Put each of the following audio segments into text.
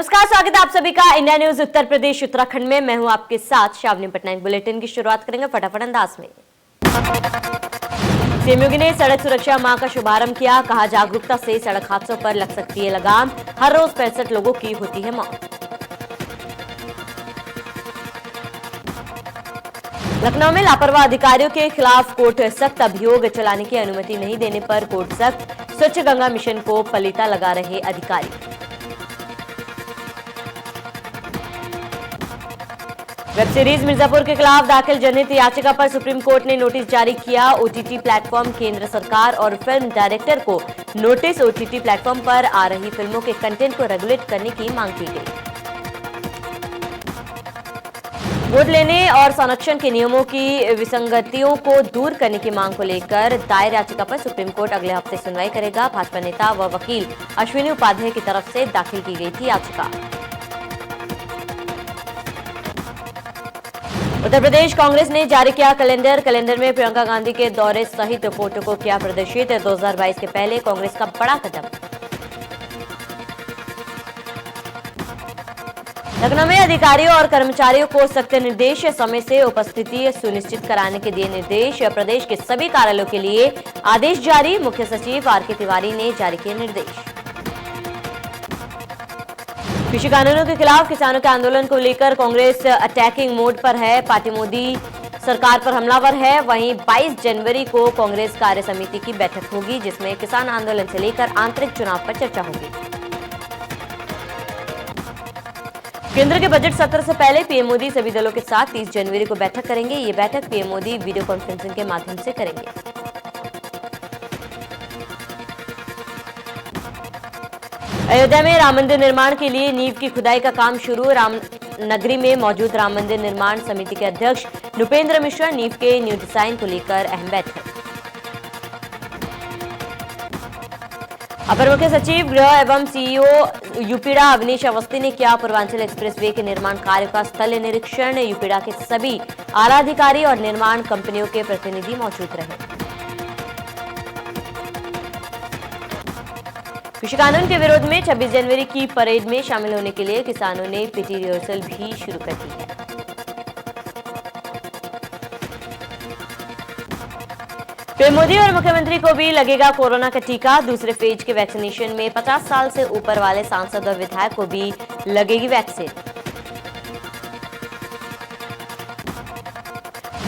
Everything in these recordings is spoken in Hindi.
नमस्कार, स्वागत है आप सभी का इंडिया न्यूज उत्तर प्रदेश उत्तराखंड में। मैं हूं आपके साथ शावनी पटनायक। बुलेटिन की शुरुआत करेंगे फटाफट अंदाज में। सीएम योगी ने सड़क सुरक्षा माह का शुभारंभ किया। कहा, जागरूकता से सड़क हादसों पर लग सकती है लगाम। हर रोज 65 लोगों की होती है मौत। लखनऊ में लापरवाह अधिकारियों के खिलाफ कोर्ट सख्त। अभियोग चलाने की अनुमति नहीं देने पर कोर्ट सख्त। स्वच्छ गंगा मिशन को पलीता लगा रहे अधिकारी। वेब सीरीज मिर्जापुर के खिलाफ दाखिल जनहित याचिका पर सुप्रीम कोर्ट ने नोटिस जारी किया। ओटीटी प्लेटफॉर्म केंद्र सरकार और फिल्म डायरेक्टर को नोटिस। ओटीटी प्लेटफॉर्म पर आ रही फिल्मों के कंटेंट को रेगुलेट करने की मांग की गई। वोट लेने और संरक्षण के नियमों की विसंगतियों को दूर करने की मांग को लेकर दायर याचिका पर सुप्रीम कोर्ट अगले हफ्ते सुनवाई करेगा। भाजपा नेता व वकील अश्विनी उपाध्याय की तरफ से दाखिल की गई थी याचिका। उत्तर प्रदेश कांग्रेस ने जारी किया कैलेंडर में प्रियंका गांधी के दौरे सहित फोटो को किया प्रदर्शित। 2022 के पहले कांग्रेस का बड़ा कदम। लखनऊ में अधिकारियों और कर्मचारियों को सख्त निर्देश। समय से उपस्थिति सुनिश्चित कराने के दिए निर्देश। प्रदेश के सभी कार्यालयों के लिए आदेश जारी। मुख्य सचिव आर.के. तिवारी ने जारी किए निर्देश। कृषि कानूनों के खिलाफ किसानों के आंदोलन को लेकर कांग्रेस अटैकिंग मोड पर है। पार्टी मोदी सरकार पर हमलावर है। वहीं 22 जनवरी को कांग्रेस कार्य समिति की बैठक होगी, जिसमें किसान आंदोलन से लेकर आंतरिक चुनाव पर चर्चा होगी। केंद्र के बजट सत्र से पहले पीएम मोदी सभी दलों के साथ 30 जनवरी को बैठक करेंगे। ये बैठक पीएम मोदी वीडियो कॉन्फ्रेंसिंग के माध्यम से करेंगे। अयोध्या में राम मंदिर निर्माण के लिए नींव की खुदाई का काम शुरू। राम नगरी में मौजूद राम मंदिर निर्माण समिति के अध्यक्ष नृपेंद्र मिश्रा नींव के न्यू डिजाइन को लेकर अहम बैठक। अपर मुख्य सचिव गृह एवं सीईओ यूपीडा अवनीश अवस्थी ने किया पूर्वांचल एक्सप्रेसवे के निर्माण कार्य का स्थल निरीक्षण। यूपीडा के सभी आला अधिकारी और निर्माण कंपनियों के प्रतिनिधि मौजूद रहे। कृषि कानून के विरोध में 26 जनवरी की परेड में शामिल होने के लिए किसानों ने पीटी रिहर्सल भी शुरू कर दी है। पीएम मोदी और मुख्यमंत्री को भी लगेगा कोरोना का टीका। दूसरे फेज के वैक्सीनेशन में 50 साल से ऊपर वाले सांसद और विधायक को भी लगेगी वैक्सीन।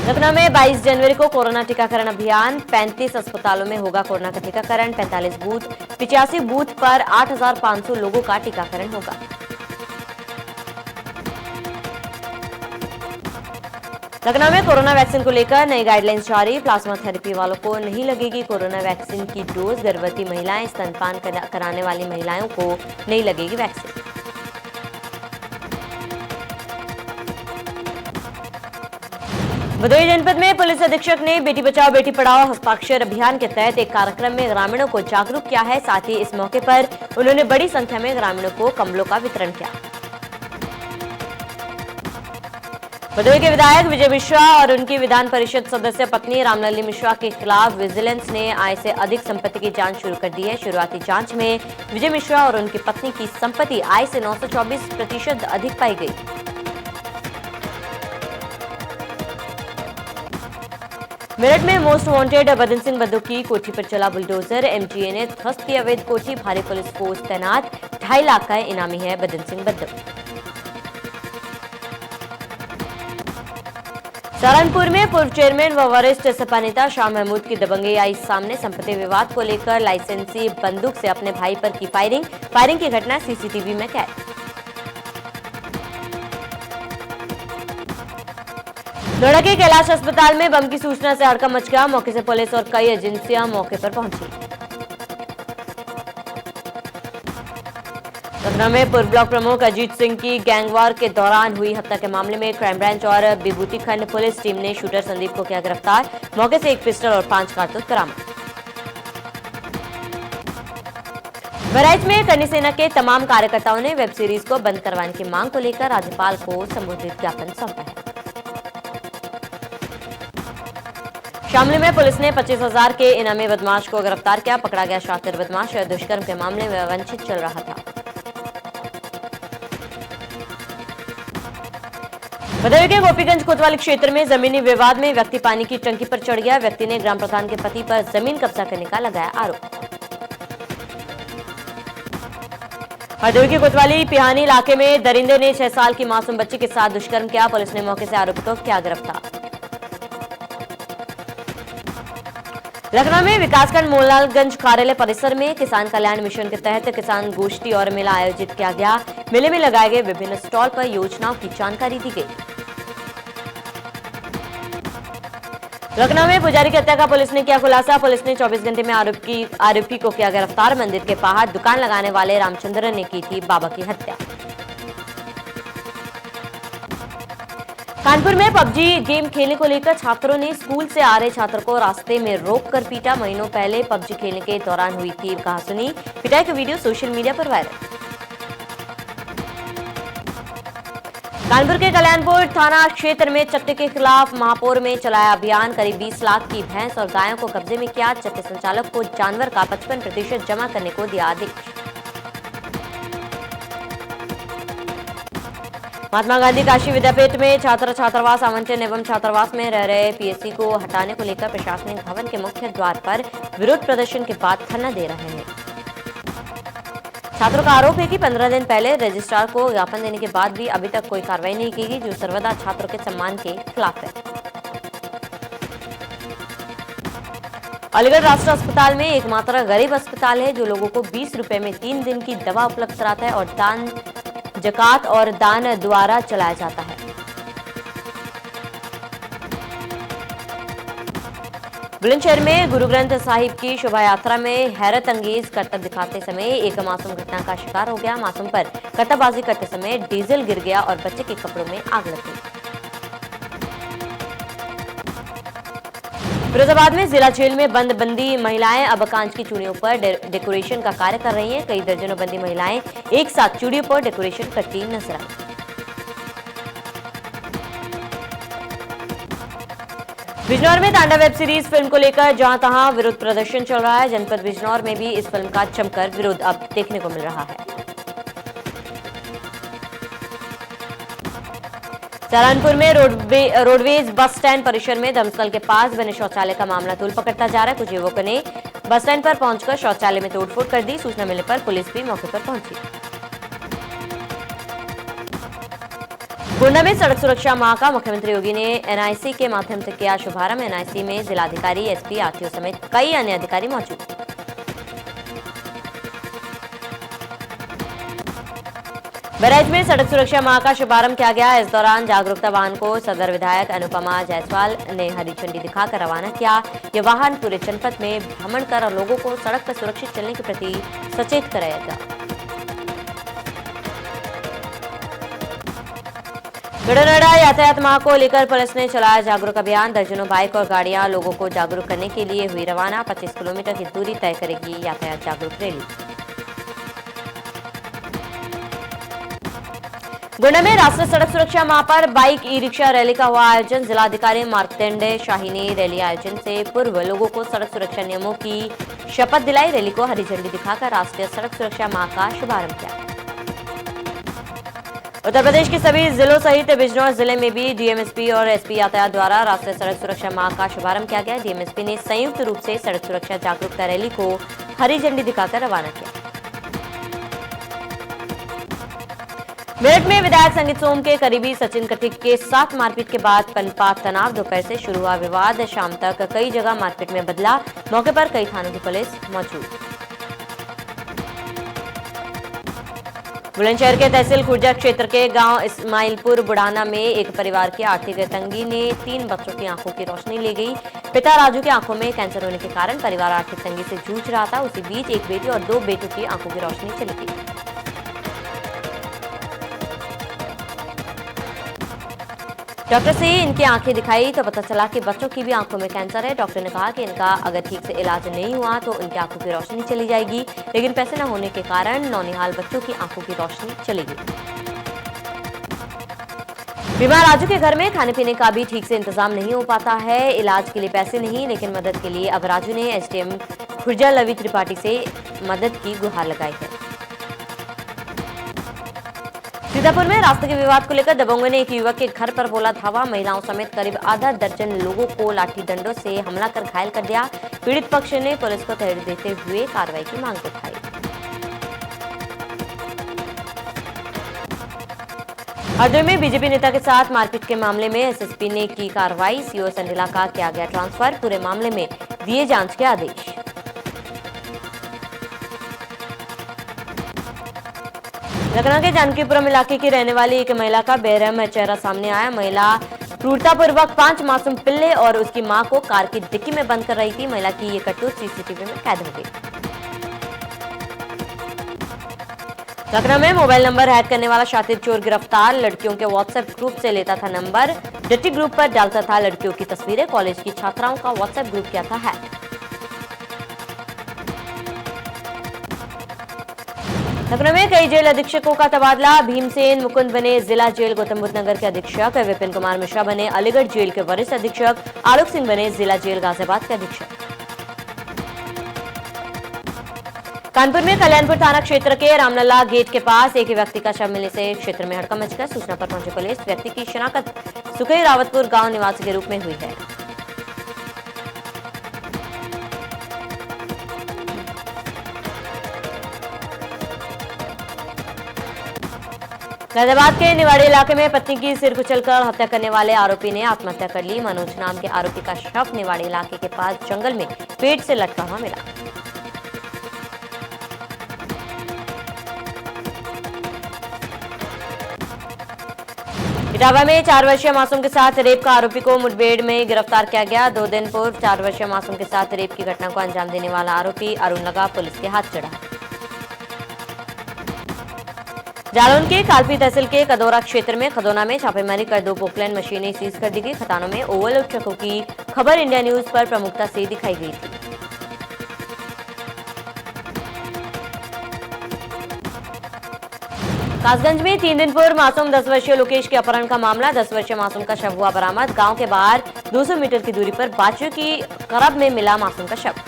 लखनऊ में 22 जनवरी को कोरोना टीकाकरण अभियान। 35 अस्पतालों में होगा कोरोना का टीकाकरण। 45 बूथ, 85 बूथ पर 8,500 लोगों का टीकाकरण होगा। लखनऊ में कोरोना वैक्सीन को लेकर नई गाइडलाइंस जारी। प्लाज्मा थेरेपी वालों को नहीं लगेगी कोरोना वैक्सीन की डोज। गर्भवती महिलाएं, स्तनपान कराने वाली महिलाओं को नहीं लगेगी वैक्सीन। भदोही जनपद में पुलिस अधीक्षक ने बेटी बचाओ बेटी पढ़ाओ हस्ताक्षर अभियान के तहत एक कार्यक्रम में ग्रामीणों को जागरूक किया है। साथ ही इस मौके पर उन्होंने बड़ी संख्या में ग्रामीणों को कंबलों का वितरण किया। भदोही के विधायक विजय मिश्रा और उनकी विधान परिषद सदस्य पत्नी रामलली मिश्रा के खिलाफ विजिलेंस ने आय से अधिक संपत्ति की जांच शुरू कर दी है। शुरुआती जांच में विजय मिश्रा और उनकी पत्नी की संपत्ति आय से 924% अधिक पाई गई। मेरठ में मोस्ट वांटेड बदन सिंह बद्दू की कोठी पर चला बुलडोजर। एमटीए ने ध्वस्त की अवैध कोठी। भारी पुलिस फोर्स तैनात। 2.5 लाख का इनामी है बदन सिंह बद्दू। सहारनपुर में पूर्व चेयरमैन व वरिष्ठ सपा नेता शाह महमूद की दबंगई आई सामने। संपत्ति विवाद को लेकर लाइसेंसी बंदूक से अपने भाई पर की फायरिंग की घटना सीसीटीवी में कैद। नोएडा के कैलाश अस्पताल में बम की सूचना से हड़कंप मच गया। मौके से पुलिस और कई एजेंसियां मौके पर पहुंची। लखनऊ में पूर्व ब्लॉक प्रमुख अजीत सिंह की गैंगवार के दौरान हुई हत्या के मामले में क्राइम ब्रांच और विभूति खंड पुलिस टीम ने शूटर संदीप को किया गिरफ्तार। मौके से एक पिस्टल और 5 कारतूस बरामद। बहराइच में करनी सेना के तमाम कार्यकर्ताओं ने वेब सीरीज को बंद करवाने की मांग को लेकर राज्यपाल को संबोधित ज्ञापन सौंपा है। शामली में पुलिस ने 25,000 के इनामी बदमाश को गिरफ्तार किया। पकड़ा गया शातिर बदमाश दुष्कर्म के मामले में वंचित चल रहा था। बदायूं के गोपीगंज कोतवाली क्षेत्र में जमीनी विवाद में व्यक्ति पानी की टंकी पर चढ़ गया। व्यक्ति ने ग्राम प्रधान के पति पर जमीन कब्जा करने का लगाया आरोप। बदायूं के कोतवाली पिहानी इलाके में दरिंदे ने 6 साल की मासूम बच्ची के साथ दुष्कर्म किया। पुलिस ने मौके से आरोपी को किया गिरफ्तार। लखनऊ में विकासखंड मोहनलालगंज कार्यालय परिसर में किसान कल्याण मिशन के तहत किसान गोष्ठी और मेला आयोजित किया गया। मेले में लगाए गए विभिन्न स्टॉल पर योजनाओं की जानकारी दी गई। लखनऊ में पुजारी की हत्या का पुलिस ने किया खुलासा। पुलिस ने 24 घंटे में आरोपी को किया गिरफ्तार। मंदिर के बाहर दुकान लगाने वाले रामचंद्र ने की थी बाबा की हत्या। कानपुर में पबजी गेम खेलने को लेकर छात्रों ने स्कूल से आ रहे छात्र को रास्ते में रोककर पीटा। महीनों पहले पबजी खेलने के दौरान हुई थी कहासुनी। पिटाई का वीडियो सोशल मीडिया पर वायरल। कानपुर के कल्याणपुर थाना क्षेत्र में चट्टे के खिलाफ महापौर में चलाया अभियान। करीब 20 लाख की भैंस और गायों को कब्जे में किया। चट्टे संचालक को जानवर का 55% जमा करने को दिया आदेश। महात्मा गांधी काशी विद्यापीठ में छात्र छात्रावास आवंटन एवं छात्रावास में रह रहे पीएससी को हटाने को लेकर प्रशासनिक भवन के मुख्य द्वार पर विरोध प्रदर्शन के बाद धरना दे रहे हैं। छात्रों का आरोप है कि 15 दिन पहले रजिस्ट्रार को ज्ञापन देने के बाद भी अभी तक कोई कार्रवाई नहीं की गई, जो सर्वदा छात्रों के सम्मान के खिलाफ है। अलीगढ़ राष्ट्रीय अस्पताल में एकमात्र गरीब अस्पताल है जो लोगों को 20 रुपए में 3 दिन की दवा उपलब्ध कराता है और दान जकात और दान द्वारा चलाया जाता है। बुलंदशहर में गुरु ग्रंथ साहिब की शोभा यात्रा में हैरत अंगेज करतब दिखाते समय एक मासूम घटना का शिकार हो गया। मासूम पर कत्ताबाजी करते समय डीजल गिर गया और बच्चे के कपड़ों में आग लग गई। फिरोजाबाद में जिला जेल में बंद बंदी महिलाएं अब कांच की चूड़ियों पर डेकोरेशन का कार्य कर रही हैं। कई दर्जनों बंदी महिलाएं एक साथ चूड़ियों पर डेकोरेशन करती नजर आई। बिजनौर में तांडव वेब सीरीज फिल्म को लेकर जहां तहां विरोध प्रदर्शन चल रहा है। जनपद बिजनौर में भी इस फिल्म का जमकर विरोध अब देखने को मिल रहा है। सहारनपुर में रोडवेज बस स्टैंड परिसर में दमकल के पास बने शौचालय का मामला तूल पकड़ता जा रहा है। कुछ युवकों ने बस स्टैंड पर पहुंचकर शौचालय में तोड़फोड़ कर दी। सूचना मिलने पर पुलिस भी मौके पर पहुंची। गोंडा में सड़क सुरक्षा माह का मुख्यमंत्री योगी ने एनआईसी के माध्यम से किया शुभारंभ। एनआईसी में जिलाधिकारी, एसपी, आरटीओ समेत कई अन्य अधिकारी मौजूद। बहराइच में सड़क सुरक्षा माह का शुभारंभ किया गया। इस दौरान जागरूकता वाहन को सदर विधायक अनुपमा जायसवाल ने हरी झंडी दिखाकर रवाना किया। यह वाहन पूरे जनपद में भ्रमण कर लोगों को सड़क पर सुरक्षित चलने के प्रति सचेत कराएगा। गढ़नड़ा यातायात माह को लेकर पुलिस ने चलाया जागरूक अभियान। दर्जनों बाइक और गाड़ियां लोगों को जागरूक करने के लिए हुई रवाना। 25 किलोमीटर की दूरी तय करेगी यातायात जागरूक रैली। गोंडा में राष्ट्रीय सड़क सुरक्षा माह पर बाइक ई रिक्शा रैली का हुआ आयोजन। जिलाधिकारी मार्कंडेय शाही ने रैली आयोजन से पूर्व लोगों को सड़क सुरक्षा नियमों की शपथ दिलाई। रैली को हरी झंडी दिखाकर राष्ट्रीय सड़क सुरक्षा माह का शुभारंभ किया। उत्तर प्रदेश के सभी जिलों सहित बिजनौर जिले में भी डीएमएसपी और एसपी यातायात द्वारा राष्ट्रीय सड़क सुरक्षा माह का शुभारंभ किया गया। डीएमएसपी ने संयुक्त रूप से सड़क सुरक्षा जागरूकता रैली को हरी झंडी दिखाकर रवाना किया। मेरठ में विधायक संगीत सोम के करीबी सचिन कटिक के साथ मारपीट के बाद पनपा तनाव। दोपहर से शुरू हुआ विवाद शाम तक कई जगह मारपीट में बदला। मौके पर कई थानों की पुलिस मौजूद। बुलंदशहर के तहसील खुर्जा क्षेत्र के गांव इस्माइलपुर बुढ़ाना में एक परिवार की आर्थिक तंगी ने 3 बच्चों की आंखों की रोशनी ले गई। पिता राजू की आंखों में कैंसर होने के कारण परिवार आर्थिक तंगी से जूझ रहा था। उसी बीच एक बेटी और 2 बेटों की आंखों की रोशनी चली गई। डॉक्टर से इनकी आंखें दिखाई तो पता चला कि बच्चों की भी आंखों में कैंसर है। डॉक्टर ने कहा कि इनका अगर ठीक से इलाज नहीं हुआ तो इनकी आंखों की रोशनी चली जाएगी, लेकिन पैसे न होने के कारण नौनिहाल बच्चों की आंखों की रोशनी चली गई। बीमार राजू के घर में खाने पीने का भी ठीक से इंतजाम नहीं हो पाता है। इलाज के लिए पैसे नहीं, लेकिन मदद के लिए अब राजू ने एसडीएम खुर्जा लवी त्रिपाठी से मदद की गुहार लगाई है। सीतापुर में रास्ते के विवाद को लेकर दबंगों ने एक युवक के घर पर बोला धावा। महिलाओं समेत करीब आधा दर्जन लोगों को लाठी डंडों से हमला कर घायल कर दिया। पीड़ित पक्ष ने पुलिस को तहरीर देते हुए कार्रवाई की मांग उठाई। हरदोई में बीजेपी नेता के साथ मारपीट के मामले में एसएसपी ने की कार्रवाई। सीओ संडिला का किया गया ट्रांसफर। पूरे मामले में दिए जांच के आदेश। लखनऊ के जानकीपुरम इलाके की रहने वाली एक महिला का बेरहम चेहरा सामने आया। महिला क्रूरतापूर्वक 5 मासूम पिल्ले और उसकी मां को कार की डिक्की में बंद कर रही थी। महिला की ये करतूत सीसीटीवी में कैद हो गई। लखनऊ में मोबाइल नंबर हैक करने वाला शातिर चोर गिरफ्तार। लड़कियों के व्हाट्सएप ग्रुप से लेता था नंबर, डटी ग्रुप पर डालता था लड़कियों की तस्वीरें। कॉलेज की छात्राओं का व्हाट्सएप ग्रुप किया था हैक। लखनऊ में कई जेल अधीक्षकों का तबादला। भीमसेन मुकुंद बने जिला जेल गौतम बुद्ध नगर के अधीक्षक। विपिन कुमार मिश्रा बने अलीगढ़ जेल के वरिष्ठ अधीक्षक। आलोक सिंह बने जिला जेल गाजियाबाद के अधीक्षक। कानपुर में कल्याणपुर थाना क्षेत्र के रामलला गेट के पास एक व्यक्ति का शव मिलने से क्षेत्र में हड़कंप मच गया। सूचना पर पहुंची पुलिस व्यक्ति की शिनाख्त सुखई रावतपुर गांव निवासी के रूप में हुई है। गाजियाबाद के निवाड़ी इलाके में पत्नी की सिर कुचलकर हत्या करने वाले आरोपी ने आत्महत्या कर ली। मनोज नाम के आरोपी का शव निवाड़ी इलाके के पास जंगल में पेट से लटका हुआ मिला। इटावा में 4 वर्षीय मासूम के साथ रेप का आरोपी को मुठभेड़ में गिरफ्तार किया गया। 2 दिन पूर्व 4 वर्षीय मासूम के साथ रेप की घटना को अंजाम देने वाला आरोपी अरुण लगा पुलिस के हाथ चढ़ा। जालौन के कालपी तहसील के कदौरा क्षेत्र में खदौना में छापेमारी कर 2 पोकलैंड मशीनें सीज कर दी गई। खदानों में ओवरलोड ट्रकों की खबर इंडिया न्यूज पर प्रमुखता से दिखाई गई थी। कासगंज में 3 दिन पूर्व मासूम 10 वर्षीय लोकेश के अपहरण का मामला। 10 वर्षीय मासूम का शव हुआ बरामद। गांव के बाहर 200 मीटर की दूरी पर बाजू की करब में मिला मासूम का शव।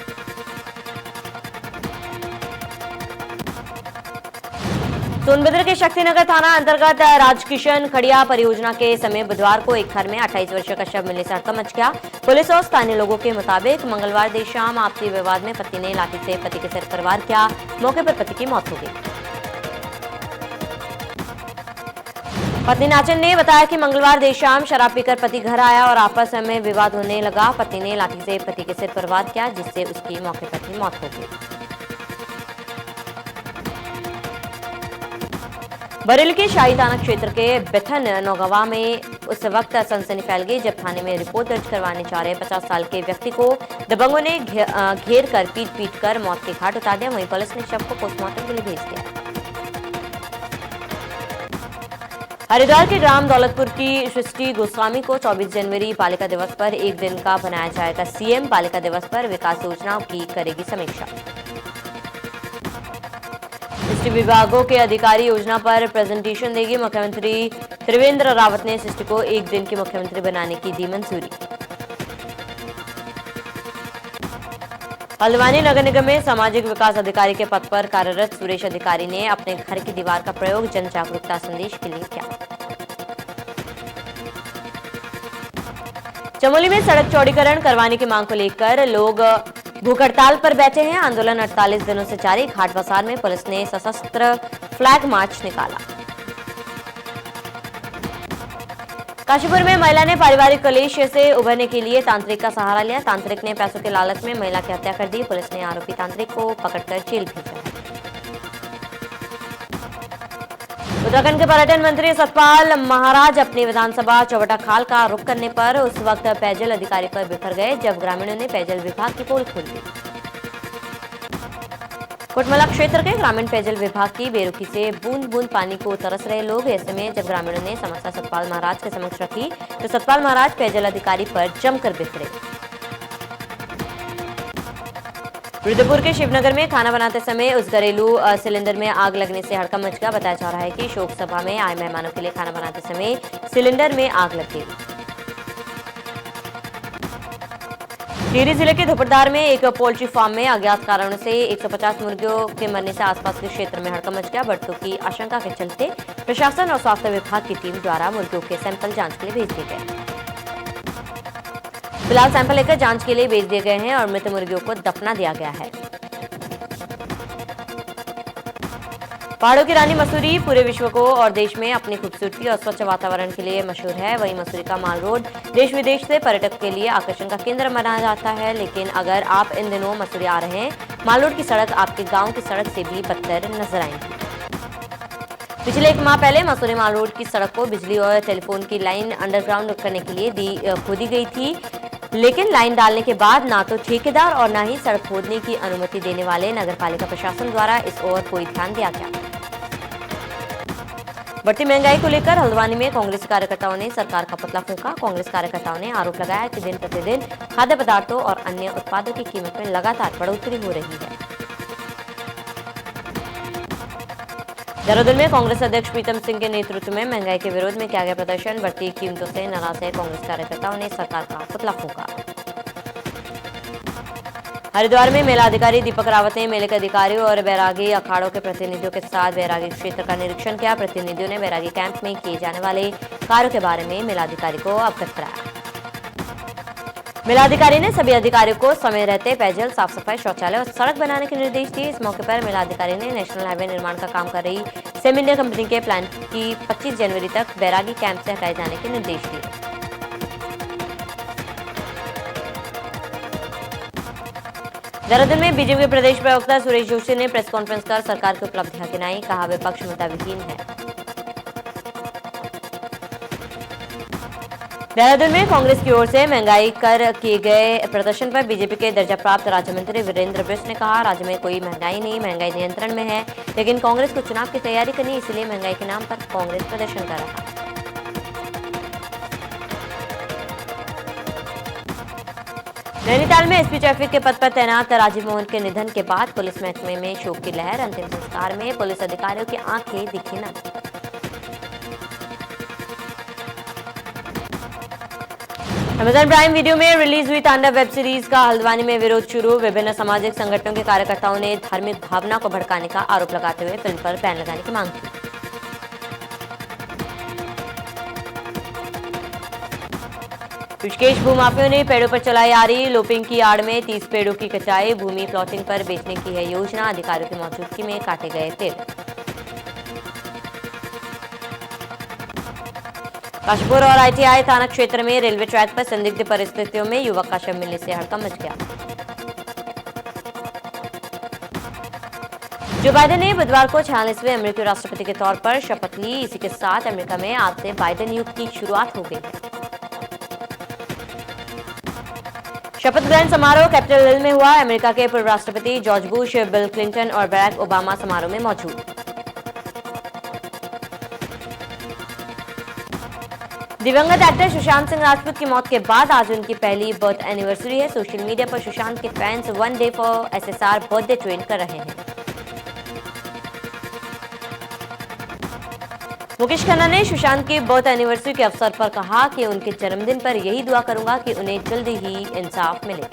सोनभद्र के शक्तिनगर थाना अंतर्गत राजकिशन खड़िया परियोजना के समय बुधवार को एक घर में 28 वर्षीय का शव मिलने से हड़कंप मच गया। पुलिस और स्थानीय लोगों के मुताबिक मंगलवार देर शाम आपसी विवाद में पति ने लाठी से पति के सिर पर वार किया। मौके पर पति की मौत हो गई। पत्नी नाचन ने बताया कि मंगलवार देर शाम शराब पीकर पति घर आया और आपस में विवाद होने लगा। पति ने लाठी से पति के सिर पर वार किया जिससे उसकी मौके पर ही मौत हो गई। बरेली के शाही थाना क्षेत्र के बेथन नौगवा में उस वक्त सनसनी फैल गई जब थाने में रिपोर्ट दर्ज करवाने जा रहे 50 साल के व्यक्ति को दबंगों ने घेर कर पीट कर मौत के घाट उतार दिया। वहीं पुलिस ने शव को पोस्टमार्टम के लिए भेज दिया। हरिद्वार के ग्राम दौलतपुर की सृष्टि गोस्वामी को 24 जनवरी बालिका दिवस पर एक दिन का बनाया जाएगा सीएम। बालिका दिवस पर विकास योजनाओं की करेगी समीक्षा। सृष्टि विभागों के अधिकारी योजना पर प्रेजेंटेशन देगी। मुख्यमंत्री त्रिवेंद्र रावत ने सृष्टि को एक दिन की मुख्यमंत्री बनाने की दी मंजूरी। हल्द्वानी नगर निगम में सामाजिक विकास अधिकारी के पद पर कार्यरत सुरेश अधिकारी ने अपने घर की दीवार का प्रयोग जन जागरूकता संदेश के लिए किया। चमोली में सड़क चौड़ीकरण करवाने की मांग को लेकर लोग भूख हड़ताल पर बैठे हैं। आंदोलन 48 दिनों से जारी। घाट बाजार में पुलिस ने सशस्त्र फ्लैग मार्च निकाला। काशीपुर में महिला ने पारिवारिक कलेश से उभरने के लिए तांत्रिक का सहारा लिया। तांत्रिक ने पैसों के लालच में महिला की हत्या कर दी। पुलिस ने आरोपी तांत्रिक को पकड़कर जेल भेजा। उत्तराखंड के पर्यटन मंत्री सतपाल महाराज अपनी विधानसभा चौबटा खाल का रुख करने पर उस वक्त पेयजल अधिकारी पर बिफर गए जब ग्रामीणों ने पेयजल विभाग की पोल खोल दी। कोटमला क्षेत्र के ग्रामीण पेयजल विभाग की बेरुखी से बूंद बूंद पानी को तरस रहे लोग। ऐसे में जब ग्रामीणों ने समस्या सतपाल महाराज के समक्ष रखी तो सतपाल महाराज पेयजल अधिकारी पर जमकर बिफरे। रुद्रपुर के शिवनगर में खाना बनाते समय उस घरेलू सिलेंडर में आग लगने से हड़कंप मच गया। बताया जा रहा है कि शोक सभा में आए मेहमानों के लिए खाना बनाते समय सिलेंडर में आग लग गई। टिहरी जिले के धुपरदार में एक पोल्ट्री फार्म में अज्ञात कारणों से 150 मुर्गियों के मरने से आसपास के क्षेत्र में हड़कंप मच गया। बर्ड फ्लू की आशंका के चलते प्रशासन और स्वास्थ्य विभाग की टीम द्वारा मुर्गियों के सैंपल जांच के लिए भेज दिए गए। फिलहाल सैंपल लेकर जांच के लिए भेज दिए गए हैं और मृत मुर्गियों को दफना दिया गया है। पहाड़ों की रानी मसूरी पूरे विश्व को और देश में अपनी खूबसूरती और स्वच्छ वातावरण के लिए मशहूर है। वहीं मसूरी का माल रोड देश विदेश से पर्यटक के लिए आकर्षण का केंद्र माना जाता है। लेकिन अगर आप इन दिनों मसूरी आ रहे हैं, माल रोड की सड़क आपके गांव की सड़क से भी बदतर नजर आएंगी। पिछले 1 माह पहले मसूरी माल रोड की सड़क को बिजली और टेलीफोन की लाइन अंडरग्राउंड करने के लिए खोदी गई थी, लेकिन लाइन डालने के बाद ना तो ठेकेदार और ना ही सड़क खोदने की अनुमति देने वाले नगरपालिका प्रशासन द्वारा इस ओर कोई ध्यान दिया गया। बढ़ती महंगाई को लेकर हल्द्वानी में कांग्रेस कार्यकर्ताओं ने सरकार का पुतला फूंका। कांग्रेस कार्यकर्ताओं ने आरोप लगाया कि दिन प्रतिदिन खाद्य पदार्थों और अन्य उत्पादों की कीमत में लगातार बढ़ोतरी हो रही है। देहरादून में कांग्रेस अध्यक्ष प्रीतम सिंह के नेतृत्व में महंगाई के विरोध में किया गया प्रदर्शन। बढ़ती कीमतों से नाराज है कांग्रेस कार्यकर्ताओं ने सरकार का पुतला फूंका। हरिद्वार में मेला अधिकारी दीपक रावत ने मेले के अधिकारियों और बैरागी अखाड़ों के प्रतिनिधियों के साथ बैरागी क्षेत्र का निरीक्षण किया। प्रतिनिधियों ने बैरागी कैंप में किए जाने वाले कार्यों के बारे में मेलाधिकारी को अवगत कराया। मेलाधिकारी ने सभी अधिकारियों को समय रहते पेयजल, साफ सफाई, शौचालय और सड़क बनाने के निर्देश दिए। इस मौके पर मेलाधिकारी ने नेशनल हाईवे निर्माण का काम कर रही सेम इंडिया कंपनी के प्लांट की 25 जनवरी तक बैरागी कैंप से हटाए जाने के निर्देश दिए। देहरादून में बीजेपी के प्रदेश प्रवक्ता सुरेश जोशी ने प्रेस कॉन्फ्रेंस कर सरकार की उपलब्धियां गिनाई। कहा विपक्ष मुद्दाविहीन है। देहरादून में कांग्रेस की ओर से महंगाई कर किए गए प्रदर्शन पर बीजेपी के दर्जा प्राप्त राज्य मंत्री वीरेंद्र बिष्ट ने कहा, राज्य में कोई महंगाई नहीं, महंगाई नियंत्रण में है, लेकिन कांग्रेस को चुनाव की तैयारी करनी, इसलिए महंगाई के नाम पर कांग्रेस प्रदर्शन कर रहा है। नैनीताल में एसपी ट्रैफिक के पद पर तैनात राजीव मोहन के निधन के बाद पुलिस महकमे में शोक की लहर। अंतिम संस्कार में पुलिस अधिकारियों की आंखें दिखी न। अमेजन प्राइम वीडियो में रिलीज हुई तांडव वेब सीरीज का हल्द्वानी में विरोध शुरू। विभिन्न सामाजिक संगठनों के कार्यकर्ताओं ने धार्मिक भावना को भड़काने का आरोप लगाते हुए फिल्म पर बैन लगाने की मांग की। ऋषिकेश भूमाफियों ने पेड़ों पर चलाई आ रही लोपिंग की आड़ में 30 पेड़ों की कटाई। भूमि प्लॉटिंग पर बेचने की है योजना। अधिकारियों की मौजूदगी में काटे गए पेड़। काशीपुर और आईटीआई थाना क्षेत्र में रेलवे ट्रैक पर संदिग्ध परिस्थितियों में युवक का शव मिलने से हड़कंप मच गया। जो बाइडेन ने बुधवार को 46वें अमेरिकी राष्ट्रपति के तौर पर शपथ ली। इसी के साथ अमेरिका में आज से बाइडेन युग की शुरुआत हो गई है। शपथ ग्रहण समारोह कैपिटल हिल में हुआ। अमेरिका के पूर्व राष्ट्रपति जॉर्ज बुश, बिल क्लिंटन और बराक ओबामा समारोह में मौजूद। दिवंगत एक्टर सुशांत सिंह राजपूत की मौत के बाद आज उनकी पहली बर्थ एनिवर्सरी है। सोशल मीडिया पर सुशांत के fans one day for SSR birthday trend कर रहे हैं। मुकेश खन्ना ने सुशांत की बर्थ एनिवर्सरी के अवसर पर कहा कि उनके जन्मदिन पर यही दुआ करूंगा कि उन्हें जल्द ही इंसाफ मिले।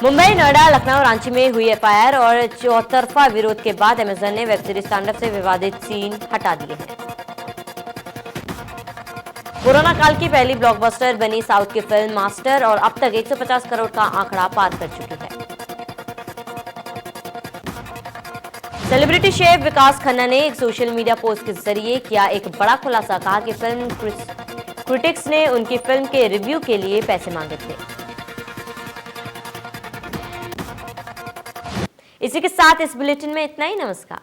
मुंबई, नोएडा, लखनऊ, रांची में हुई एफआईआर और चौतरफा विरोध के बाद अमेजन ने वेब सीरीज तांडव से विवादित सीन हटा दिए हैं। कोरोना काल की पहली ब्लॉकबस्टर बनी साउथ की फिल्म मास्टर और अब तक 150 करोड़ का आंकड़ा पार कर चुकी है। सेलिब्रिटी शेफ विकास खन्ना ने एक सोशल मीडिया पोस्ट के जरिए किया एक बड़ा खुलासा। कहा कि फिल्म क्रिटिक्स ने उनकी फिल्म के रिव्यू के लिए पैसे मांगे थे। इसी के साथ इस बुलेटिन में इतना ही। नमस्कार।